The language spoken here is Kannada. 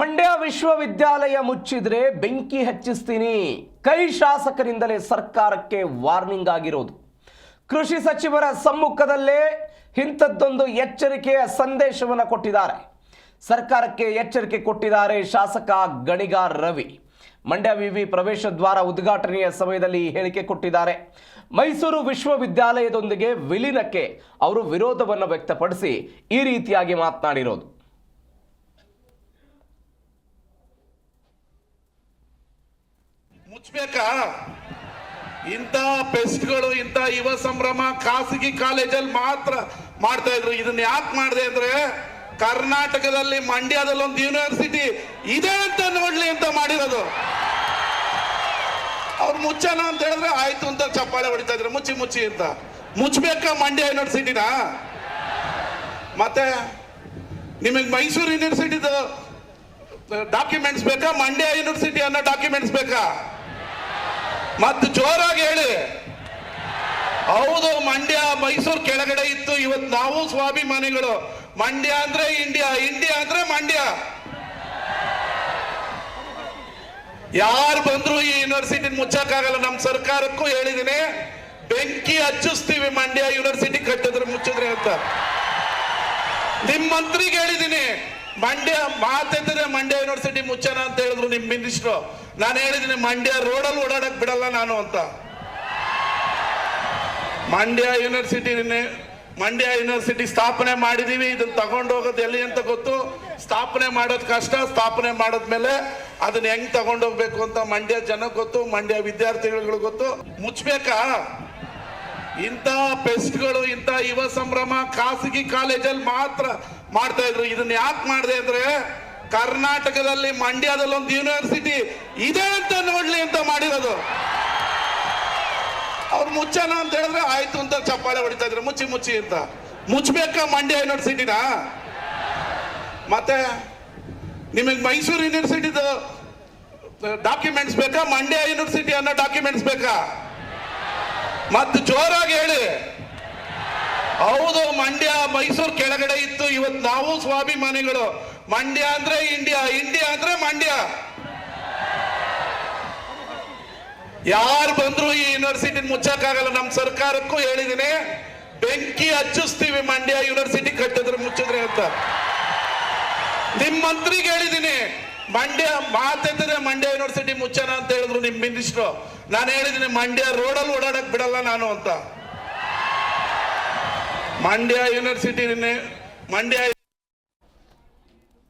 ಮಂಡ್ಯ ವಿಶ್ವವಿದ್ಯಾಲಯ ಮುಚ್ಚಿದ್ರೆ ಬೆಂಕಿ ಹಚ್ಚಿಸ್ತೀನಿ. ಕೈ ಶಾಸಕರಿಂದಲೇ ಸರ್ಕಾರಕ್ಕೆ ವಾರ್ನಿಂಗ್ ಆಗಿರೋದು. ಕೃಷಿ ಸಚಿವರ ಸಮ್ಮುಖದಲ್ಲೇ ಇಂಥದ್ದೊಂದು ಎಚ್ಚರಿಕೆಯ ಸಂದೇಶವನ್ನು ಕೊಟ್ಟಿದ್ದಾರೆ. ಸರ್ಕಾರಕ್ಕೆ ಎಚ್ಚರಿಕೆ ಕೊಟ್ಟಿದ್ದಾರೆ ಶಾಸಕ ಗಣಿಗಾರ್ ರವಿ. ಮಂಡ್ಯ ವಿವಿ ಪ್ರವೇಶ ದ್ವಾರ ಉದ್ಘಾಟನೆಯ ಸಮಯದಲ್ಲಿ ಹೇಳಿಕೆ ಕೊಟ್ಟಿದ್ದಾರೆ. ಮೈಸೂರು ವಿಶ್ವವಿದ್ಯಾಲಯದೊಂದಿಗೆ ವಿಲೀನಕ್ಕೆ ಅವರು ವಿರೋಧವನ್ನು ವ್ಯಕ್ತಪಡಿಸಿ ಈ ರೀತಿಯಾಗಿ ಮಾತನಾಡಿರೋದು. ಮುಚ್ಚಬೇಕಾ? ಇಂಥ ಪೆಸ್ಟ್ಗಳು, ಇಂಥ ಯುವ ಸಂಭ್ರಮ ಖಾಸಗಿ ಕಾಲೇಜಲ್ಲಿ ಮಾತ್ರ ಮಾಡ್ತಾ ಇದ್ರು. ಇದನ್ನ ಯಾಕೆ ಮಾಡಿದೆ ಅಂದ್ರೆ, ಕರ್ನಾಟಕದಲ್ಲಿ ಮಂಡ್ಯದಲ್ಲಿ ಒಂದು ಯೂನಿವರ್ಸಿಟಿ ಇದೆ ಅಂತ ನೋಡ್ಲಿ ಅಂತ ಮಾಡಿರೋದು. ಅವ್ರು ಮುಚ್ಚನ ಅಂತ ಹೇಳಿದ್ರೆ ಆಯ್ತು ಅಂತ ಚಪ್ಪಾಳೆ ಹೊಡಿತಾ ಇದ್ರು, ಮುಚ್ಚಿ ಮುಚ್ಚಿ ಅಂತ. ಮುಚ್ಚಬೇಕಾ ಮಂಡ್ಯ ಯೂನಿವರ್ಸಿಟಿನ? ಮತ್ತೆ ನಿಮಗೆ ಮೈಸೂರು ಯೂನಿವರ್ಸಿಟಿದು ಡಾಕ್ಯುಮೆಂಟ್ಸ್ ಬೇಕಾ? ಮಂಡ್ಯ ಯೂನಿವರ್ಸಿಟಿ ಅನ್ನೋ ಡಾಕ್ಯುಮೆಂಟ್ಸ್ ಬೇಕಾ? ಮತ್ತು ಜೋರಾಗಿ ಹೇಳಿ. ಹೌದು, ಮಂಡ್ಯ ಮೈಸೂರು ಕೆಳಗಡೆ ಇತ್ತು. ಇವತ್ತು ನಾವು ಸ್ವಾಭಿಮಾನಿಗಳು. ಮಂಡ್ಯ ಅಂದ್ರೆ ಇಂಡಿಯಾ, ಇಂಡಿಯಾ ಅಂದ್ರೆ ಮಂಡ್ಯ. ಯಾರು ಬಂದ್ರು ಈ ಯೂನಿವರ್ಸಿಟಿ ಮುಚ್ಚಕ್ಕಾಗಲ್ಲ. ನಮ್ಮ ಸರ್ಕಾರಕ್ಕೂ ಹೇಳಿದೀನಿ, ಬೆಂಕಿ ಹಚ್ಚಿಸ್ತೀವಿ ಮಂಡ್ಯ ಯೂನಿವರ್ಸಿಟಿ ಕಟ್ಟಿದ್ರೆ ಮುಚ್ಚಿದ್ರೆ ಅಂತ. ನಿಮ್ ಮಂತ್ರಿಗೆ ಹೇಳಿದೀನಿ, ಮಂಡ್ಯ ಮಾತೆತ್ತಿದ್ರೆ ಮಂಡ್ಯ ಯೂನಿವರ್ಸಿಟಿ ಮುಚ್ಚನ ಅಂತ ಹೇಳಿದ್ರು ನಿಮ್ ಮಿನಿಸ್ಟ್ರು. ನಾನು ಹೇಳಿದೀನಿ, ಮಂಡ್ಯ ರೋಡಲ್ಲಿ ಓಡಾಡಕ್ ಬಿಡಲ್ಲ ನಾನು ಅಂತ. ಮಂಡ್ಯ ಯೂನಿವರ್ಸಿಟಿ ಸ್ಥಾಪನೆ ಮಾಡಿದೀವಿ. ಇದನ್ನ ತಗೊಂಡು ಹೋಗೋದು ಎಲ್ಲಿ ಅಂತ ಗೊತ್ತು. ಸ್ಥಾಪನೆ ಮಾಡೋದು ಕಷ್ಟ. ಸ್ಥಾಪನೆ ಮಾಡದ್ಮೇಲೆ ಅದನ್ನ ಹೆಂಗ್ ತಗೊಂಡೋಗ್ಬೇಕು ಅಂತ ಮಂಡ್ಯ ಜನ ಗೊತ್ತು, ಮಂಡ್ಯ ವಿದ್ಯಾರ್ಥಿಗಳು ಗೊತ್ತು. ಮುಚ್ಚಬೇಕಾ? ಇಂಥ ಪೆಸ್ಟ್ಗಳು, ಇಂಥ ಯುವ ಸಂಭ್ರಮ ಖಾಸಗಿ ಕಾಲೇಜಲ್ಲಿ ಮಾತ್ರ ಮಾಡ್ತಾ ಇದ್ರು. ಇದನ್ನ ಯಾಕೆ ಮಾಡಿದೆ ಅಂದ್ರೆ, ಕರ್ನಾಟಕದಲ್ಲಿ ಮಂಡ್ಯದಲ್ಲಿ ಒಂದು ಯೂನಿವರ್ಸಿಟಿ ಇದೆ ಅಂತ ನೋಡ್ಲಿ ಅಂತ ಮಾಡಿರೋದು. ಅವ್ರು ಮುಚ್ಚನ ಅಂತ ಹೇಳಿದ್ರೆ ಆಯ್ತು ಅಂತ ಚಪ್ಪಾಳೆ ಹೊಡಿತಾ ಇದ್ರು, ಮುಚ್ಚಿ ಮುಚ್ಚಿ ಅಂತ. ಮುಚ್ಚಬೇಕಾ ಮಂಡ್ಯ ಯೂನಿವರ್ಸಿಟಿನ? ಮತ್ತೆ ನಿಮಗೆ ಮೈಸೂರು ಯೂನಿವರ್ಸಿಟಿದು ಡಾಕ್ಯುಮೆಂಟ್ಸ್ ಬೇಕಾ? ಮಂಡ್ಯ ಯೂನಿವರ್ಸಿಟಿ ಅನ್ನೋ ಡಾಕ್ಯುಮೆಂಟ್ಸ್ ಬೇಕಾ? ಮತ್ತು ಜೋರಾಗಿ ಹೇಳಿ. ಹೌದು, ಮಂಡ್ಯ ಮೈಸೂರು ಕೆಳಗಡೆ ಇತ್ತು. ಇವತ್ತು ನಾವು ಸ್ವಾಭಿಮಾನಿಗಳು. ಮಂಡ್ಯ ಅಂದ್ರೆ ಇಂಡಿಯಾ, ಇಂಡಿಯಾ ಅಂದ್ರೆ ಮಂಡ್ಯ. ಯಾರು ಬಂದ್ರು ಈ ಯೂನಿವರ್ಸಿಟಿ ಮುಚ್ಚಕ್ಕಾಗಲ್ಲ. ನಮ್ಮ ಸರ್ಕಾರಕ್ಕೂ ಹೇಳಿದೀನಿ, ಬೆಂಕಿ ಹಚ್ಚಿಸ್ತೀವಿ ಮಂಡ್ಯ ಯೂನಿವರ್ಸಿಟಿ ಕಟ್ಟಿದ್ರೆ ಮುಚ್ಚಿದ್ರೆ ಅಂತ. ನಿಮ್ ಮಂತ್ರಿಗೆ ಹೇಳಿದೀನಿ, ಮಂಡ್ಯ ಮಾತೆತ್ತಿದ್ರೆ ಮಂಡ್ಯ ಯೂನಿವರ್ಸಿಟಿ ಮುಚ್ಚನ ಅಂತ ಹೇಳಿದ್ರು ನಿಮ್ ಮಿನಿಸ್ಟ್ರು. ನಾನು ಹೇಳಿದೀನಿ, ಮಂಡ್ಯ ರೋಡಲ್ಲಿ ಓಡಾಡಕ್ ಬಿಡಲ್ಲ ನಾನು ಅಂತ. ಮಂಡ್ಯ ಯೂನಿವರ್ಸಿಟಿ